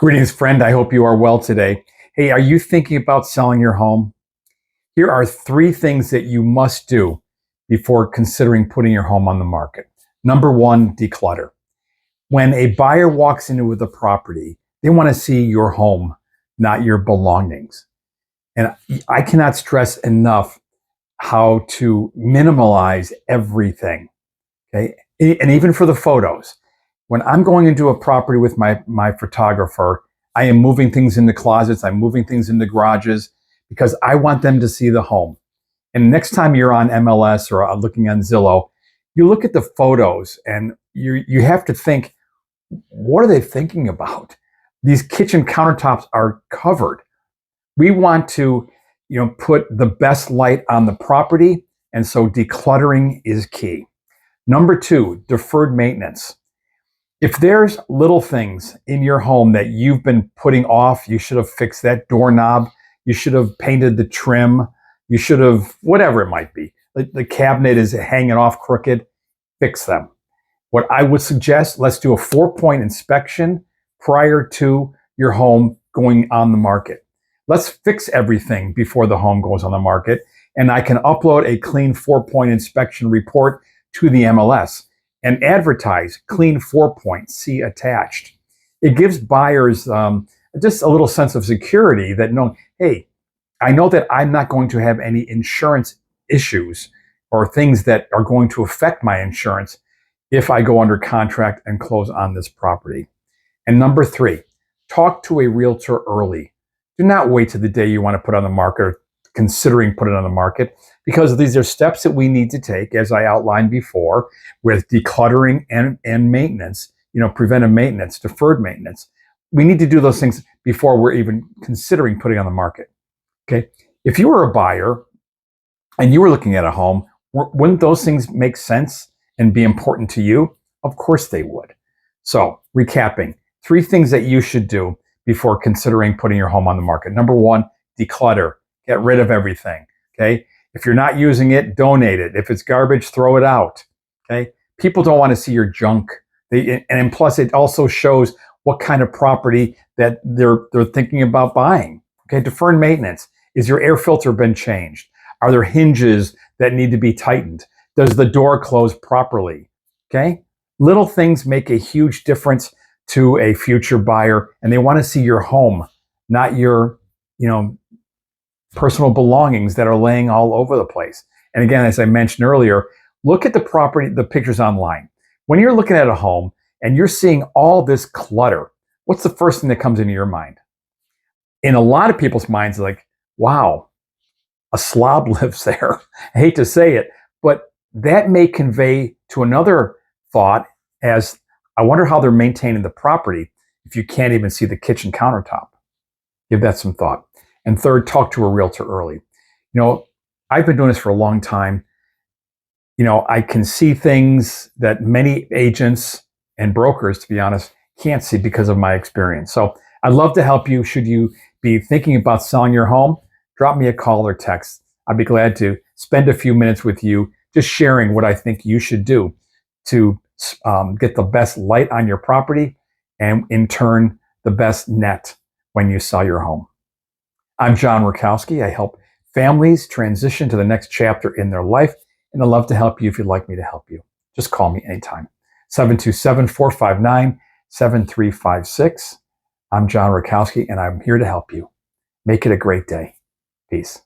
Greetings, friend. I hope you are well today. Hey, are you thinking about selling your home? Here are 3 things that you must do before considering putting your home on the market. Number 1, declutter. When a buyer walks into the property, they want to see your home, not your belongings. And I cannot stress enough how to minimalize everything. Okay. And even for the photos. When I'm going into a property with my photographer, I am moving things into closets, I'm moving things into garages because I want them to see the home. And next time you're on MLS or looking on Zillow, you look at the photos and you have to think, what are they thinking about? These kitchen countertops are covered. We want to, put the best light on the property, and so decluttering is key. Number 2, deferred maintenance. If there's little things in your home that you've been putting off, you should have fixed that doorknob, you should have painted the trim, you should have, whatever it might be. The cabinet is hanging off crooked, fix them. What I would suggest, let's do a 4-point inspection prior to your home going on the market. Let's fix everything before the home goes on the market, and I can upload a clean 4-point inspection report to the MLS and advertise clean 4-point, see attached. It gives buyers just a little sense of security that hey, I know that I'm not going to have any insurance issues or things that are going to affect my insurance if I go under contract and close on this property. And number 3, talk to a realtor early. Do not wait to the day you want to put on the market or considering putting it on the market, because these are steps that we need to take, as I outlined before, with decluttering and maintenance, preventive maintenance, deferred maintenance. We need to do those things before we're even considering putting on the market. Okay. If you were a buyer and you were looking at a home, wouldn't those things make sense and be important to you? Of course they would. So, recapping, 3 things that you should do before considering putting your home on the market. Number 1, declutter. Get rid of everything. Okay. If you're not using it, donate it. If it's garbage, throw it out. Okay. People don't want to see your junk. And plus, it also shows what kind of property that they're thinking about buying. Okay. Deferred maintenance. Is your air filter been changed? Are there hinges that need to be tightened? Does the door close properly? Okay. Little things make a huge difference to a future buyer, and they want to see your home, not your, personal belongings that are laying all over the place. And again, as I mentioned earlier, look at the pictures online. When you're looking at a home and you're seeing all this clutter, what's the first thing that comes into your mind? In a lot of people's minds, like, wow, a slob lives there. I hate to say it, but that may convey to another thought as, I wonder how they're maintaining the property if you can't even see the kitchen countertop. Give that some thought. And 3rd, talk to a realtor early. I've been doing this for a long time. I can see things that many agents and brokers, to be honest, can't see because of my experience. So I'd love to help you. Should you be thinking about selling your home, drop me a call or text. I'd be glad to spend a few minutes with you, just sharing what I think you should do to get the best light on your property and in turn, the best net when you sell your home. I'm John Rurkowski. I help families transition to the next chapter in their life, and I'd love to help you if you'd like me to help you. Just call me anytime. 727-459-7356. I'm John Rurkowski, and I'm here to help you. Make it a great day. Peace.